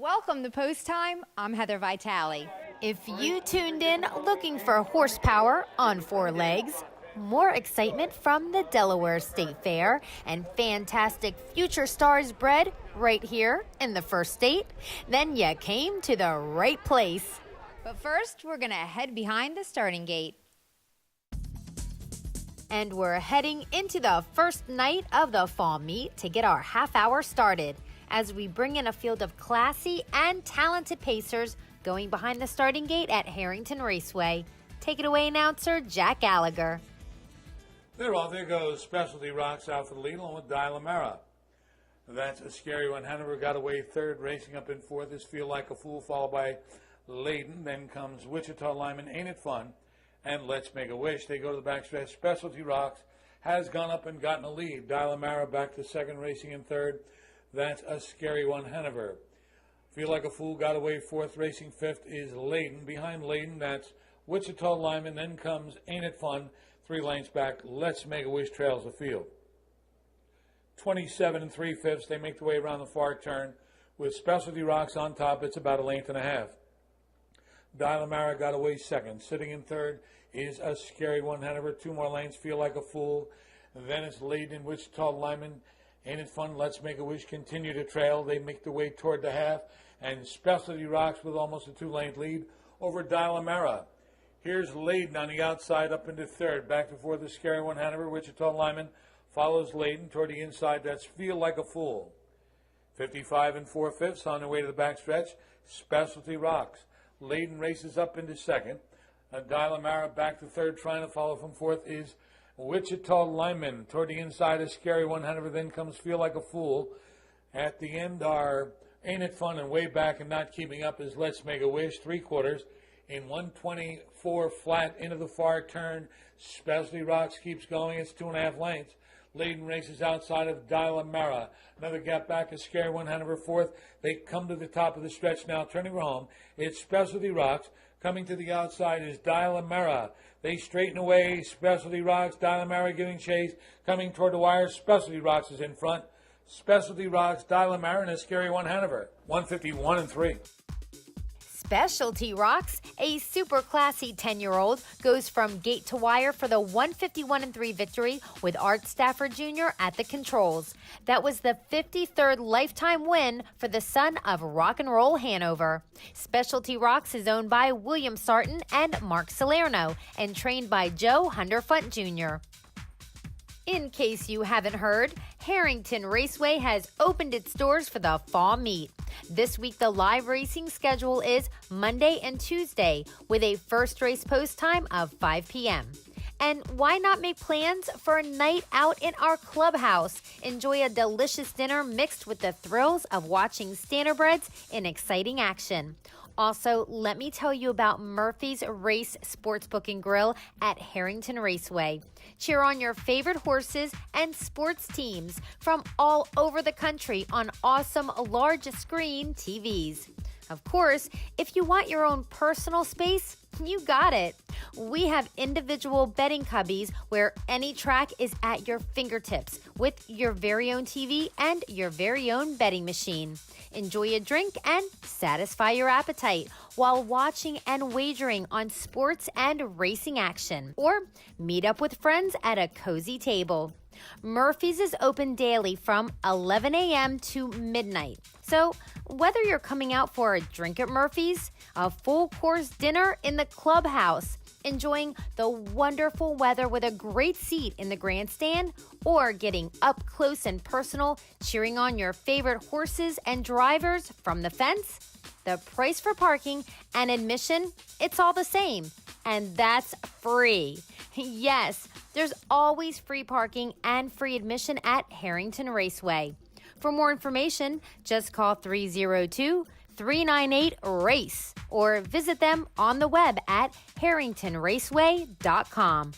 Welcome to Post Time. I'm Heather Vitale. If you tuned in looking for horsepower on four legs, more excitement from the Delaware State Fair, and fantastic future stars bred right here in the first state, then you came to the right place. But first, we're going to head behind the starting gate. And we're heading into the first night of the fall meet to get our half hour started, as we bring in a field of classy and talented pacers going behind the starting gate at Harrington Raceway. Take it away, announcer Jack Gallagher. There goes Specialty Rocks out for the lead along with Delaware. That's a scary one. Hanover got away third, racing up in fourth is Feel Like a Fool, followed by Layden. Then comes Wichita Lyman, Ain't It Fun, and Let's Make a Wish. They go to the backstretch. Specialty Rocks has gone up and gotten a lead. Delaware back to second, racing in third. That's a scary one, Hanover. Feel Like a Fool got away fourth, racing fifth is Layden. Behind Layden, that's Wichita Lyman. Then comes Ain't It Fun. 3 lengths back, Let's Make a Wish trails the field. 27 3/5, they make the way around the far turn with Specialty Rocks on top. It's about a length and a half. Delaware got away second. Sitting in third is a scary one, Hanover. 2 more lanes, Feel Like a Fool. Then it's Layden, Wichita Lyman. Ain't It Fun, Let's Make a Wish continue to trail. They make their way toward the half. And Specialty Rocks with almost a 2-length lead over Delaware. Here's Layden on the outside up into third. Back before the scary one, Hanover. Wichita Lyman follows Layden toward the inside. That's Feel Like a Fool. 55 4/5 on their way to the backstretch. Specialty Rocks. Layden races up into second. Delaware back to third, trying to follow from fourth is Wichita Lyman. Toward the inside, a scary one, Hanover. Then comes Feel Like a Fool. At the end are Ain't It Fun, and way back and not keeping up is Let's Make a Wish. 3/4 in 124 flat into the far turn. Specialty Rocks keeps going. It's 2.5 lengths. Layden races outside of Delaware. Another gap back, a scary one, Hanover fourth. They come to the top of the stretch now, turning home. It's Specialty Rocks. Coming to the outside is Delaware. They straighten away. Specialty Rocks, Delaware giving chase. Coming toward the wire, Specialty Rocks is in front. Specialty Rocks, Delaware, and a scary one, Hanover. 151 3. Specialty Rocks, a super classy 10-year-old, goes from gate to wire for the 151 3 victory with Art Stafford Jr. at the controls. That was the 53rd lifetime win for the son of rock and roll Hanover. Specialty Rocks is owned by William Sarton and Mark Salerno and trained by Joe Hunderfunt Jr. In case you haven't heard, Harrington Raceway has opened its doors for the fall meet. This week, the live racing schedule is Monday and Tuesday with a first race post time of 5 p.m. And why not make plans for a night out in our clubhouse? Enjoy a delicious dinner mixed with the thrills of watching standardbreds in exciting action. Also, let me tell you about Murphy's Race Sportsbook and Grill at Harrington Raceway. Cheer on your favorite horses and sports teams from all over the country on awesome large screen TVs. Of course, if you want your own personal space, you got it. We have individual betting cubbies where any track is at your fingertips with your very own TV and your very own betting machine. Enjoy a drink and satisfy your appetite while watching and wagering on sports and racing action. Or meet up with friends at a cozy table. Murphy's is open daily from 11 a.m. to midnight. So whether you're coming out for a drink at Murphy's, a full course dinner in the clubhouse, enjoying the wonderful weather with a great seat in the grandstand, or getting up close and personal cheering on your favorite horses and drivers from the fence, the price for parking and admission, it's all the same. And that's free. Yes, there's always free parking and free admission at Harrington Raceway. For more information, just call 302-398-RACE or visit them on the web at harringtonraceway.com.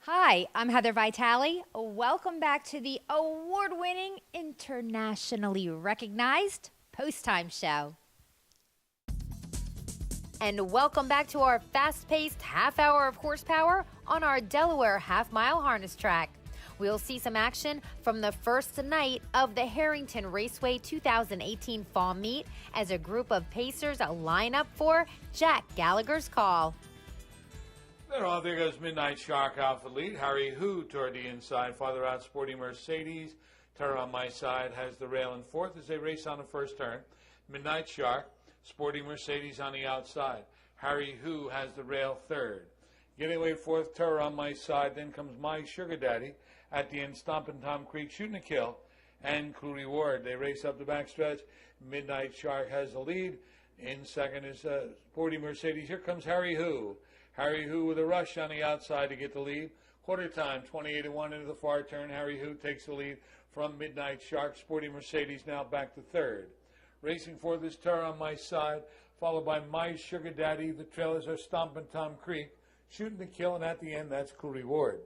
Hi, I'm Heather Vitale. Welcome back to the award-winning, internationally recognized Post Time Show. And welcome back to our fast-paced half hour of horsepower on our Delaware half-mile harness track. We'll see some action from the first night of the Harrington Raceway 2018 Fall Meet as a group of pacers line up for Jack Gallagher's call. There goes Midnight Shark off the lead. Harry Hu toward the inside. Farther out, Sporty Mercedes. Terror on My Side has the rail in fourth as they race on the first turn. Midnight Shark, Sporty Mercedes on the outside. Harry Hu has the rail third. Getting away fourth, Terror on My Side. Then comes My Sugar Daddy at the end. Stompin' Tom Creek shooting a kill. And Clue Reward. They race up the backstretch. Midnight Shark has the lead. In second is Sporty Mercedes. Here comes Harry Hu. Harry Hu with a rush on the outside to get the lead. Quarter time, 28-1 into the far turn. Harry Hu takes the lead from Midnight Shark. Sporty Mercedes now back to third. Racing fourth is Terror on My Side, followed by My Sugar Daddy. The trailers are Stompin' Tom Creek, shooting the kill, and at the end, that's Clue Reward.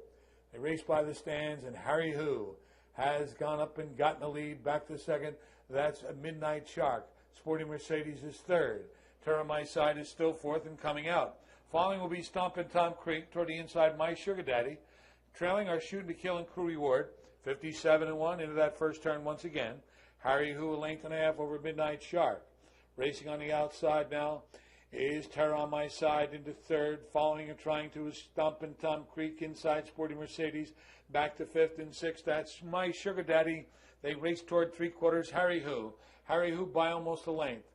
They race by the stands, and Harry Hu has gone up and gotten the lead. Back to second, that's a Midnight Shark. Sporty Mercedes is third. Terror on My Side is still fourth and coming out. Following will be Stompin' Tom Creek toward the inside, My Sugar Daddy. Trailing are Shooting to Kill and Crew Reward, 57-1 into that first turn once again. Harry Hu a length and a half over Midnight Shark. Racing on the outside now is Terror on My Side into third. Following and trying to is Stompin' Tom Creek inside, Sporty Mercedes. Back to fifth and sixth. That's My Sugar Daddy. They race toward three quarters, Harry Hu. Harry Hu by almost a length.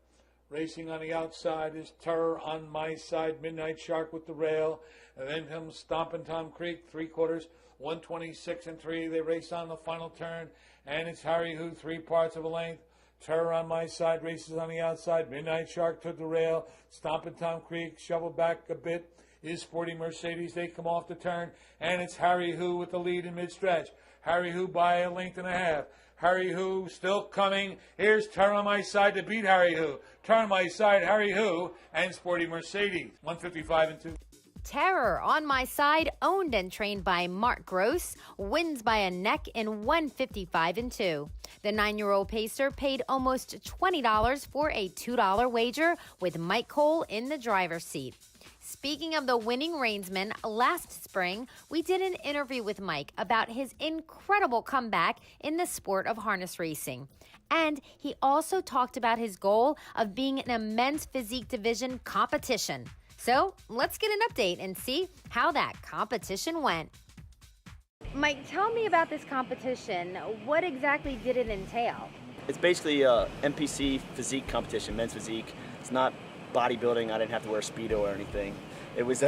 Racing on the outside is Terror on My Side, Midnight Shark with the rail. And then comes Stompin' Tom Creek, three quarters, 126 and 3. They race on the final turn, and it's Harry Hu, 3 parts of a length. Terror on My Side races on the outside. Midnight Shark to the rail. Stompin' Tom Creek, shovel back a bit, is Sporty Mercedes. They come off the turn, and it's Harry Hu with the lead in mid-stretch. Harry Hu by a length and a half. Harry Hu still coming. Here's Terror on My Side to beat Harry Hu. Terror on My Side, Harry Hu, and Sporty Mercedes. 155 and 2. Terror on My Side, owned and trained by Mark Gross, wins by a neck in 155 and 2. The 9-year-old pacer paid almost $20 for a $2 wager with Mike Cole in the driver's seat. Speaking of the winning reinsman, last spring, we did an interview with Mike about his incredible comeback in the sport of harness racing. And he also talked about his goal of being in a men's physique division competition. So let's get an update and see how that competition went. Mike, tell me about this competition. What exactly did it entail? It's basically a MPC physique competition, men's physique. It's not bodybuilding. I didn't have to wear Speedo or anything. It was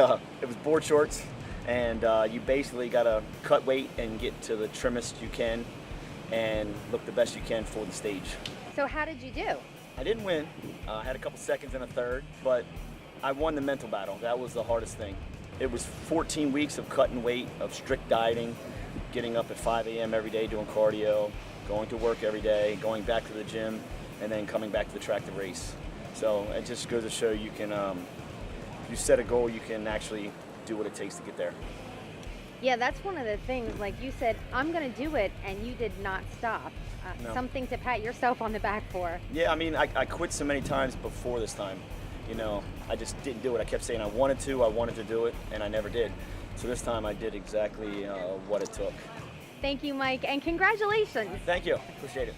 board shorts, and you basically got to cut weight and get to the trimmest you can and look the best you can for the stage. So how did you do? I didn't win. I had a couple seconds and a third, but I won the mental battle. That was the hardest thing. It was 14 weeks of cutting weight, of strict dieting, getting up at 5 a.m. every day doing cardio, going to work every day, going back to the gym, and then coming back to the track to race. So it just goes to show you can, you set a goal, you can actually do what it takes to get there. Yeah, that's one of the things. Like you said, I'm going to do it, and you did not stop. No. Something to pat yourself on the back for. Yeah, I mean, I quit so many times before this time. You know, I just didn't do it. I kept saying I wanted to do it, and I never did. So this time I did exactly what it took. Thank you, Mike, and congratulations. Thank you. Appreciate it.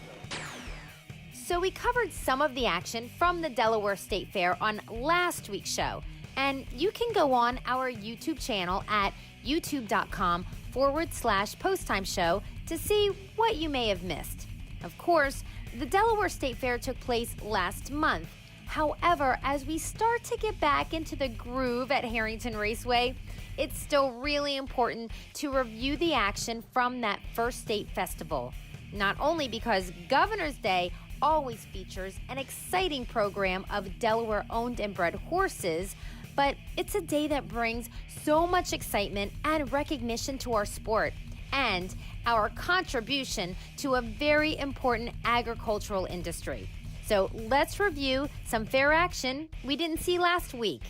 So we covered some of the action from the Delaware State Fair on last week's show. And you can go on our YouTube channel at youtube.com/posttime show to see what you may have missed. Of course, the Delaware State Fair took place last month. However, as we start to get back into the groove at Harrington Raceway, it's still really important to review the action from that first state festival. Not only because Governor's Day always features an exciting program of Delaware-owned and bred horses, but it's a day that brings so much excitement and recognition to our sport and our contribution to a very important agricultural industry. So let's review some fair action we didn't see last week.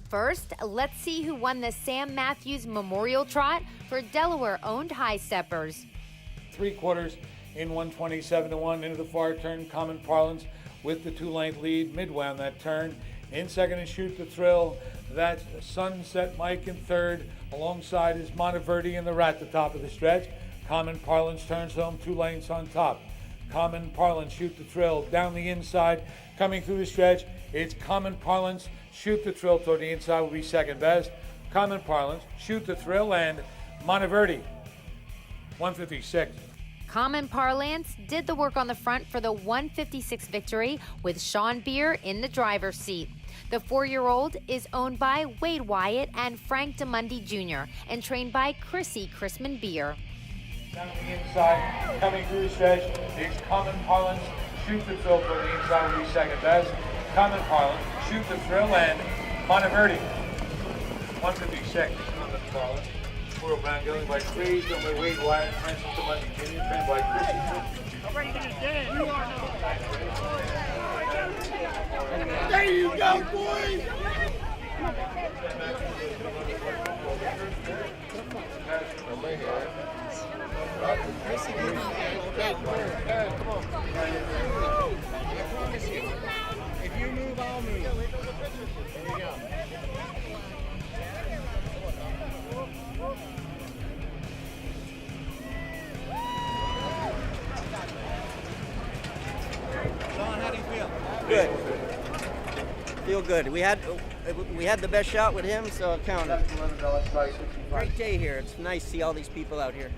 First, let's see who won the Sam Matthews Memorial Trot for Delaware-owned high steppers. 3 quarters in 127-1 into the far turn, common parlance with the 2-length lead midway on that turn. In second is Shoot the Thrill. That's Sunset Mike in third. Alongside is Monteverde and the Rat at the top of the stretch. Common Parlance turns home 2 lengths on top. Common Parlance, Shoot the Thrill. Down the inside, coming through the stretch, it's Common Parlance, Shoot the Thrill toward the inside will be second best. Common Parlance, Shoot the Thrill, and Monteverde, 156. Common Parlance did the work on the front for the 156 victory with Sean Beer in the driver's seat. The 4-year-old is owned by Wade Wyatt and Frank DeMundy Jr. and trained by Chrissy Chrisman Beer. Down the inside, coming through the stretch, it's Common Parlance, Shoot the Thrill toward the inside will be second best. Common Parlance, Shoot the Thrill, and Monteverde, 156. Common Parlance. World Brown going by Craze, done by Wade Wyatt, Francis DeMundy Jr., trained by Chrissy. There you go, boys! If you move, I'll move. There you go. Sean, how do you feel? Good. Feel good. We had the best shot with him, so it counted. Great day here. It's nice to see all these people out here.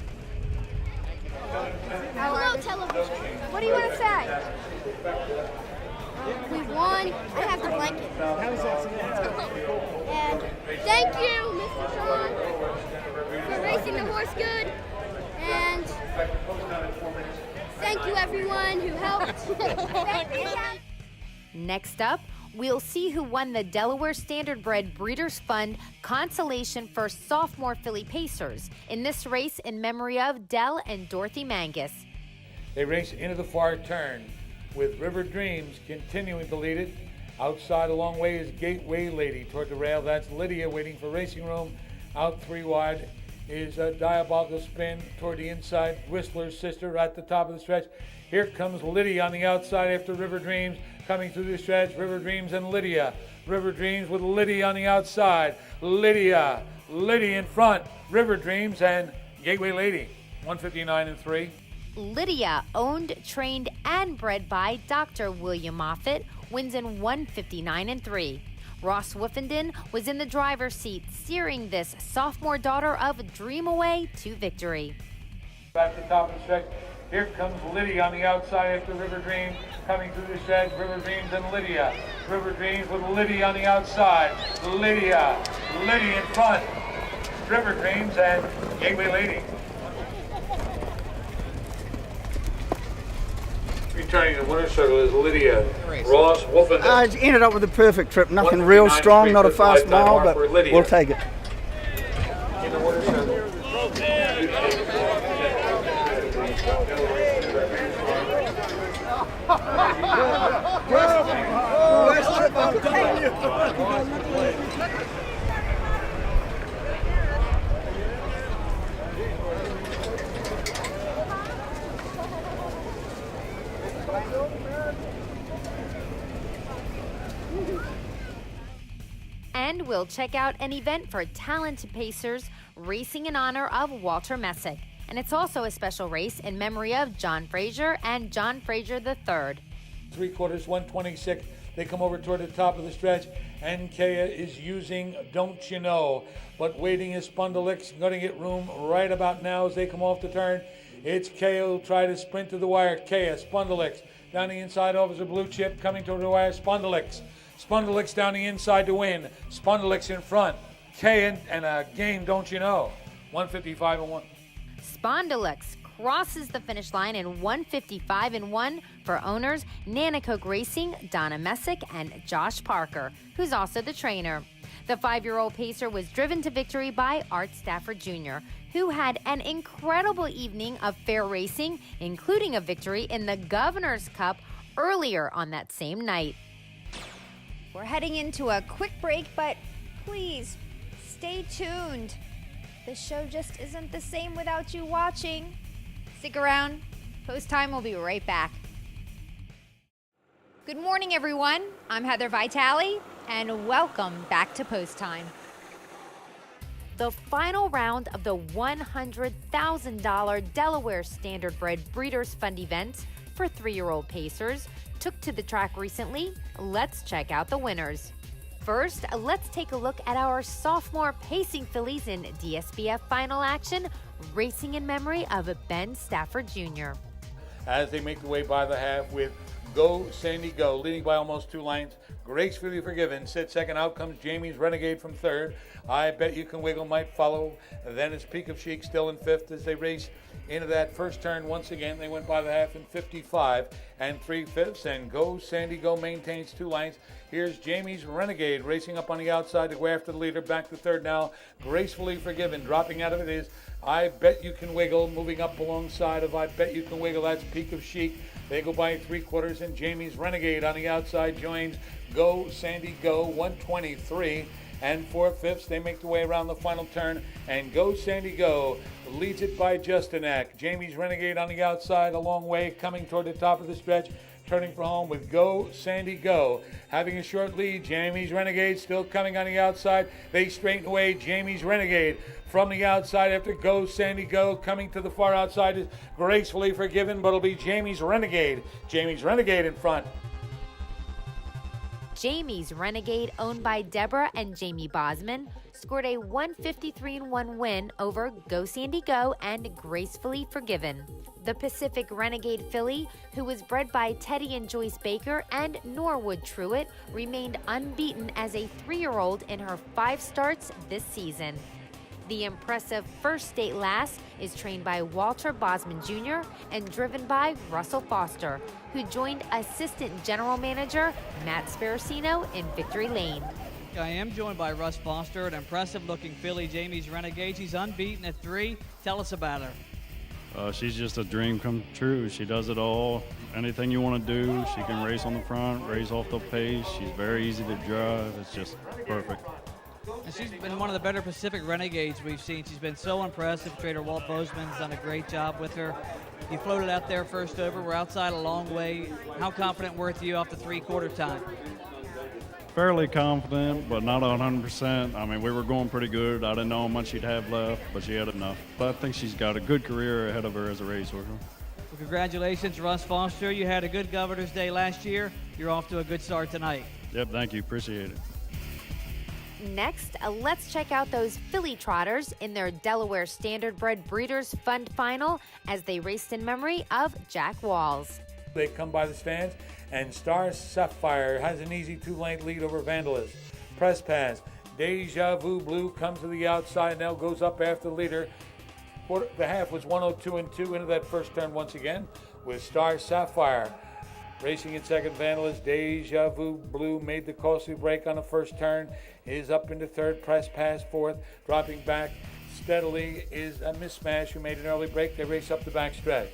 Hello, television. What do you want to say? We won. I have the blanket. And thank you, Mr. Sean, for racing the horse good. And thank you, everyone who helped. Next up, we'll see who won the Delaware Standardbred Breeders Fund Consolation for Sophomore Filly Pacers in this race in memory of Del and Dorothy Mangus. They race into the far turn with River Dreams continuing to lead it. Outside a long way is Gateway Lady toward the rail. That's Lydia waiting for racing room. Out 3 wide is a Diabolical Spin toward the inside. Whistler's Sister at the top of the stretch. Here comes Lydia on the outside after River Dreams. Coming through the stretch, River Dreams and Lydia. River Dreams with Lydia on the outside. Lydia in front. River Dreams and Gateway Lady, 159 and 3. Lydia, owned, trained, and bred by Dr. William Moffitt, wins in 159 and 3. Ross Woofenden was in the driver's seat, steering this sophomore daughter of Dream Away to victory. At the top of the stretch, here comes Lydia on the outside after River Dreams. Coming through the stretch, River Dreams and Lydia. River Dreams with Lydia on the outside. Lydia in front. River Dreams and Gateway Lady. Returning to winner's circle is Lydia. Ross Woofenden. I ended up with a perfect trip. Nothing real strong, not a fast mile, but we'll take it. In the winner's circle. And we'll check out an event for talented pacers racing in honor of Walter Messick. And it's also a special race in memory of John Frazier and John Frazier III. 3/4, 126. They come over toward the top of the stretch, and Kea is using Don't You Know. But waiting is Spundalix, going to get room right about now as they come off the turn. It's Kea who'll try to sprint to the wire. Kea, Spundalix, down the inside, Officer Blue Chip, coming toward the wire, Spundalix. Spundalix down the inside to win. Spundalix in front. Kea and a game, Don't You Know. 155 and 1. Spondylix crosses the finish line in 155 and 1 for owners Nanacoke Racing, Donna Messick, and Josh Parker, who's also the trainer. The 5-year-old pacer was driven to victory by Art Stafford Jr., who had an incredible evening of fair racing, including a victory in the Governor's Cup earlier on that same night. We're heading into a quick break, but please stay tuned. The show just isn't the same without you watching. Stick around. Post time will be right back. Good morning, everyone. I'm Heather Vitale. And welcome back to Post Time. The final round of the $100,000 Delaware Standardbred Breeders Fund event for 3-year-old Pacers took to the track recently. Let's check out the winners. First, let's take a look at our sophomore pacing fillies in DSBF final action, racing in memory of Ben Stafford Jr. As they make their way by the half with Go Sandy Go, leading by almost 2 lengths. Gracefully Forgiven sits second. Out comes Jamie's Renegade from third. I Bet You Can Wiggle might follow. Then it's Peak of Chic still in fifth as they race into that first turn once again. They went by the half in 55 3/5, and Go Sandy Go maintains 2 lengths. Here's Jamie's Renegade racing up on the outside to go after the leader. Back to third now. Gracefully Forgiven. Dropping out of it is I Bet You Can Wiggle. Moving up alongside of I Bet You Can Wiggle, that's Peak of Chic. They go by 3/4, and Jamie's Renegade on the outside joins Go Sandy Go, 123 4/5. They make their way around the final turn, and Go Sandy Go leads it by just a neck. Jamie's Renegade on the outside, a long way, coming toward the top of the stretch, turning for home with Go Sandy Go. Having a short lead, Jamie's Renegade still coming on the outside. They straighten away Jamie's Renegade from the outside after Go Sandy Go. Coming to the far outside is Gracefully Forgiven, but it'll be Jamie's Renegade. Jamie's Renegade in front. Jamie's Renegade, owned by Deborah and Jamie Bosman, scored a 153-1 win over Go Sandy Go and Gracefully Forgiven. The Pacific Renegade filly, who was bred by Teddy and Joyce Baker and Norwood Truitt, remained unbeaten as a 3-year-old in her 5 starts this season. The impressive First State Lass is trained by Walter Bosman Jr. and driven by Russell Foster, who joined Assistant General Manager Matt Sparacino in Victory Lane. I am joined by Russ Foster, an impressive-looking filly, Jamie's Renegade. She's unbeaten at 3. Tell us about her. She's just a dream come true. She does it all. Anything you want to do, she can race on the front, race off the pace. She's very easy to drive. It's just perfect. And she's been one of the better Pacific Renegades we've seen. She's been so impressive. Trader Walt Bozeman's done a great job with her. You floated out there first over. We're outside a long way. How confident were you off the 3/4 time? Fairly confident, but not 100%. I mean, we were going pretty good. I didn't know how much she'd have left, but she had enough. But I think she's got a good career ahead of her as a racehorse. Well, congratulations, Russ Foster. You had a good Governor's Day last year. You're off to a good start tonight. Yep, thank you. Appreciate it. Next, let's check out those filly trotters in their Delaware Standardbred Breeders Fund final as they raced in memory of Jack Walls. They come by the stands, and Star Sapphire has an easy 2-length lead over Vandalist. Press Pass. Deja Vu Blue comes to the outside, now goes up after the leader. The half was 102-2 into that first turn once again with Star Sapphire. Racing in second, Vandalist. Deja Vu Blue made the costly break on the first turn, is up into third. Press Pass fourth, dropping back steadily is a Mismatch who made an early break. They race up the back stretch.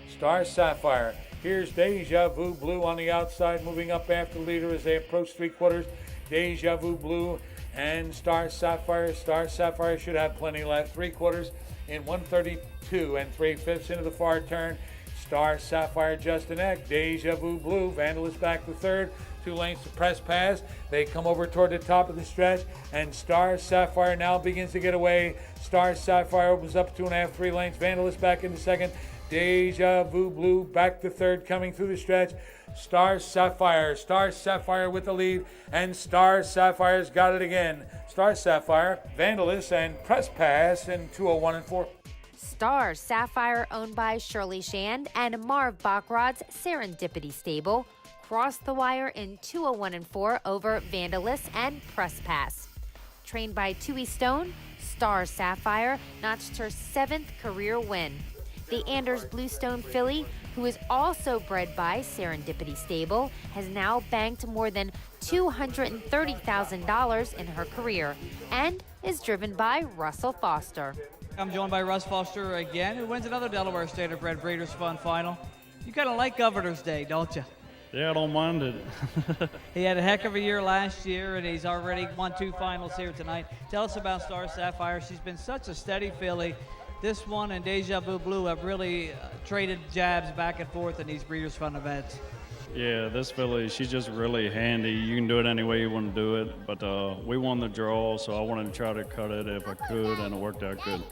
Star Sapphire. Here's Deja Vu Blue on the outside, moving up after the leader as they approach 3/4. Deja Vu Blue and Star Sapphire. Star Sapphire should have plenty left. 3/4 in 132 3/5 into the far turn. Star Sapphire just a neck. Deja Vu Blue. Vandalist back to third. 2 lengths to Press Pass. They come over toward the top of the stretch, and Star Sapphire now begins to get away. Star Sapphire opens up 2.5, 3 lengths. Vandalist back into second. Deja Vu Blue back to third, coming through the stretch. Star Sapphire with the lead, and Star Sapphire's got it again. Star Sapphire, Vandalist, and Press Pass in 2:01 4. Star Sapphire, owned by Shirley Shand and Marv Bachrod's Serendipity Stable, crossed the wire in 2:01 4 over Vandalist and Press Pass. Trained by Tui Stone, Star Sapphire notched her 7th career win. The Anders Bluestone filly, who is also bred by Serendipity Stable, has now banked more than $230,000 in her career and is driven by Russell Foster. I'm joined by Russ Foster again, who wins another Delaware Standardbred Breeders Fund final. You kind of like Governor's Day, don't you? Yeah, I don't mind it. He had a heck of a year last year, and he's already won 2 finals here tonight. Tell us about Star Sapphire. She's been such a steady filly. This one and Deja Vu Blue have really traded jabs back and forth in these Breeders' Fund events. Yeah, this filly, she's just really handy. You can do it any way you want to do it, but we won the draw, so I wanted to try to cut it if I could, and it worked out good.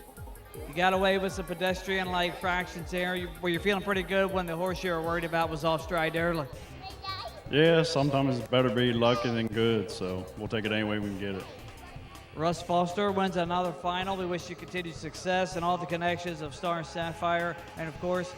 You got away with some pedestrian-like fractions there. Were you feeling pretty good when the horse you were worried about was off stride early? Yeah, sometimes it's better be lucky than good, so we'll take it any way we can get it. Russ Foster wins another final. We wish you continued success and all the connections of Star and Sapphire. And, of course,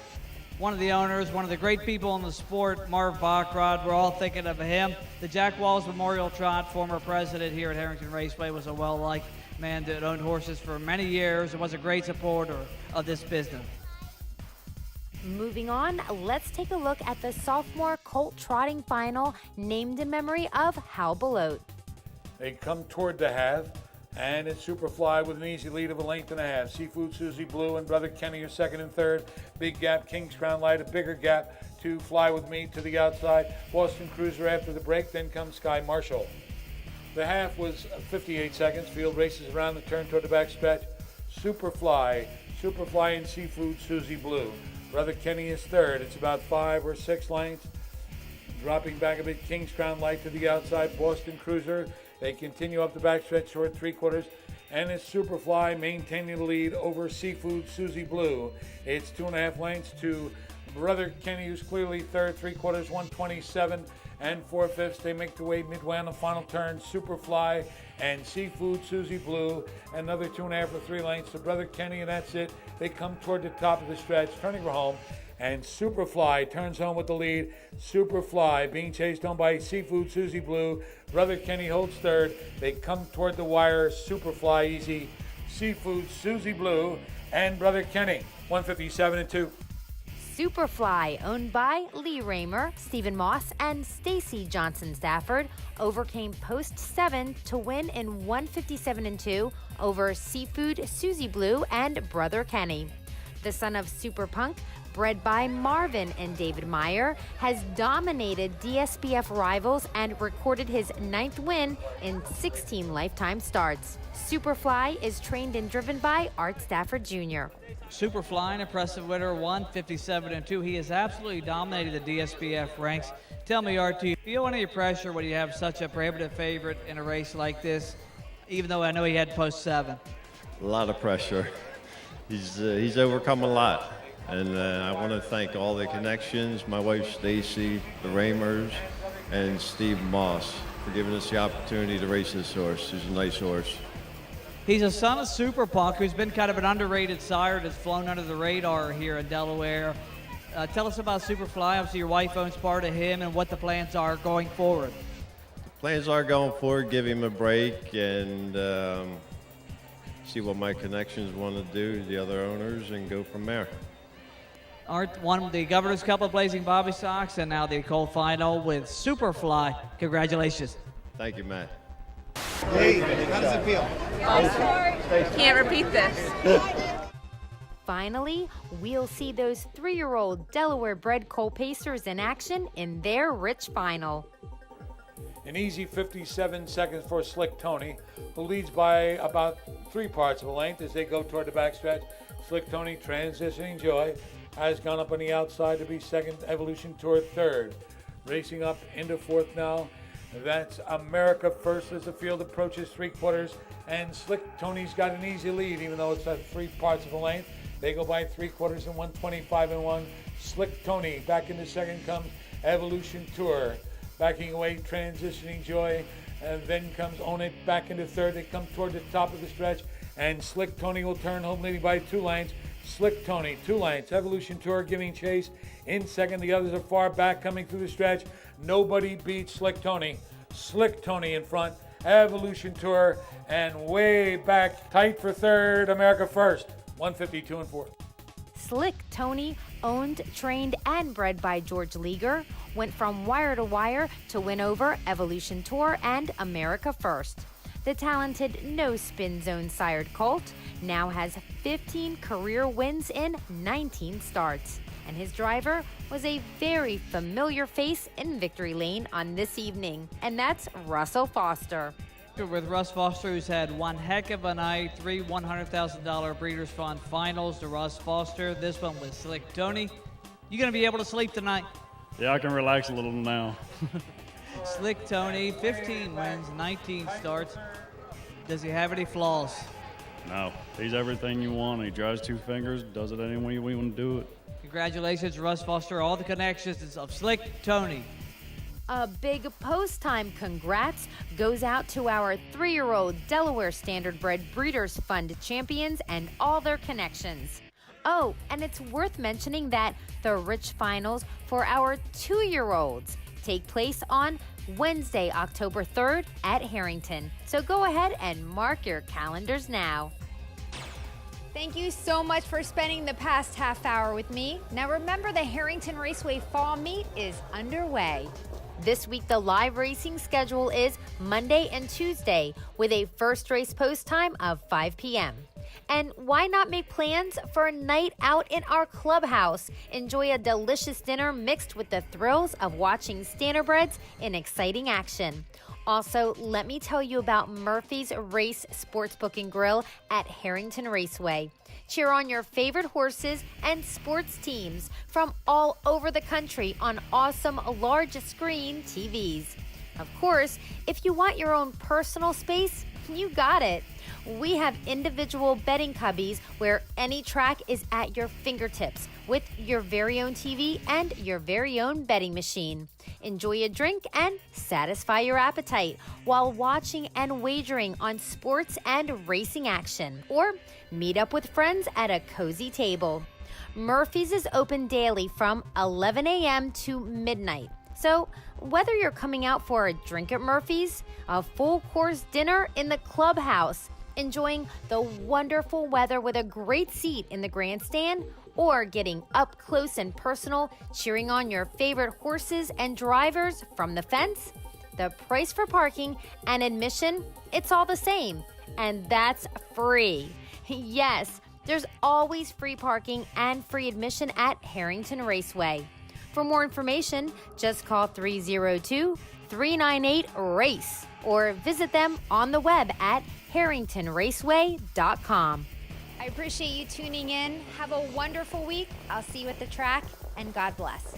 one of the owners, one of the great people in the sport, Marv Bachrod. We're all thinking of him. The Jack Walls Memorial Trot, former president here at Harrington Raceway, was a well-liked man that owned horses for many years and was a great supporter of this business. Moving on, let's take a look at the sophomore colt trotting final named in memory of Hal Belote. They come toward the half, and it's Superfly with an easy lead of a length and a half. Seafood Susie Blue and Brother Kenny are second and third. Big gap, King's Crown Light, a bigger gap to Fly With Me to the outside. Boston Cruiser after the break, then comes Sky Marshall. The half was 58 seconds. Field races around the turn toward the back stretch. Superfly and Seafood Susie Blue. Brother Kenny is third. It's about 5 or 6 lengths. Dropping back a bit, King's Crown Light to the outside. Boston Cruiser. They continue up the backstretch toward 3/4, and it's Superfly maintaining the lead over Seafood Susie Blue. It's 2.5 lengths to Brother Kenny, who's clearly third, 3/4, 127 and 4/5. They make their way midway on the final turn. Superfly and Seafood Susie Blue, another 2.5 or 3 lengths to Brother Kenny, and that's it. They come toward the top of the stretch, turning for home. And Superfly turns home with the lead. Superfly being chased home by Seafood Susie Blue. Brother Kenny holds third. They come toward the wire. Superfly easy. Seafood Susie Blue and Brother Kenny. 157 and 2. Superfly, owned by Lee Raymer, Stephen Moss, and Stacy Johnson Stafford, overcame post 7 to win in 157 and 2 over Seafood Susie Blue and Brother Kenny. The son of Super Punk, bred by Marvin and David Meyer, has dominated DSBF rivals and recorded his 9th win in 16 lifetime starts. Superfly is trained and driven by Art Stafford Jr. Superfly, an impressive winner, 157 and 2. He has absolutely dominated the DSBF ranks. Tell me, Art, do you feel any pressure when you have such a prohibitive favorite in a race like this, even though I know he had post 7? A lot of pressure. He's overcome a lot. And I want to thank all the connections, my wife Stacy, the Raymers, and Steve Moss for giving us the opportunity to race this horse. He's a nice horse. He's a son of Super Punk, who's been kind of an underrated sire that's flown under the radar here in Delaware. Tell us about Superfly. Obviously, your wife owns part of him, and what the plans are going forward. The plans are going forward, give him a break, and see what my connections want to do, the other owners, and go from there. Art won the Governor's Cup of Blazing Bobby Sox, and now the Colt Final with Superfly. Congratulations. Thank you, Matt. Hey, how does it feel? Can't repeat this. Finally, we'll see those 3-year-old Delaware-bred colt pacers in action in their rich final. An easy 57 seconds for Slick Tony, who leads by about 3 parts of a length as they go toward the backstretch. Slick Tony, transitioning joy, has gone up on the outside to be second. Evolution toward third. Racing up into fourth now. That's America First as the field approaches 3/4. And Slick Tony's got an easy lead, even though it's at 3 parts of a length. They go by 3/4 and 125 and 1. Slick Tony back into second comes Evolution Tour. Backing away, transitioning joy. And then comes Own It back into third. They come toward the top of the stretch. And Slick Tony will turn home leading by 2 lengths. Slick Tony, 2 lengths. Evolution Tour giving chase in second. The others are far back coming through the stretch. Nobody beats Slick Tony. Slick Tony in front. Evolution Tour and way back tight for third. America First. 152 and 4. Slick Tony, owned, trained, and bred by George Leaguer, went from wire to wire to win over Evolution Tour and America First. The talented no-spin zone sired colt now has 15 career wins in 19 starts. And his driver was a very familiar face in victory lane on this evening, and that's Russell Foster. With Russ Foster, who's had one heck of a night, 3 $100,000 Breeders Fund finals to Russ Foster. This one with Slick Tony. You going to be able to sleep tonight? Yeah, I can relax a little now. Slick Tony, 15 wins, 19 starts. Does he have any flaws? No, he's everything you want. He drives 2 fingers, does it any way we want to do it. Congratulations, Russ Foster. All the connections of Slick Tony. A big post time congrats goes out to our 3-year-old Delaware Standardbred Breeders Fund champions and all their connections. Oh, and it's worth mentioning that the Rich Finals for our 2-year-olds take place on Wednesday, October 3rd at Harrington. So go ahead and mark your calendars now. Thank you so much for spending the past half hour with me. Now remember, the Harrington Raceway Fall Meet is underway. This week, the live racing schedule is Monday and Tuesday with a first race post time of 5 p.m. And why not make plans for a night out in our clubhouse? Enjoy a delicious dinner mixed with the thrills of watching Standardbreds in exciting action. Also, let me tell you about Murphy's Race Sportsbook and Grill at Harrington Raceway. Cheer on your favorite horses and sports teams from all over the country on awesome large screen TVs. Of course, if you want your own personal space, you got it. We have individual betting cubbies where any track is at your fingertips with your very own TV and your very own betting machine. Enjoy a drink and satisfy your appetite while watching and wagering on sports and racing action. Or meet up with friends at a cozy table. Murphy's is open daily from 11 a.m. to midnight. So whether you're coming out for a drink at Murphy's, a full course dinner in the clubhouse, enjoying the wonderful weather with a great seat in the grandstand, or getting up close and personal cheering on your favorite horses and drivers from the fence, the price for parking and admission, it's all the same. And that's free. Yes, there's always free parking and free admission at Harrington Raceway. For more information, just call 302-398-RACE or visit them on the web at harringtonraceway.com. I appreciate you tuning in. Have a wonderful week. I'll see you at the track, and God bless.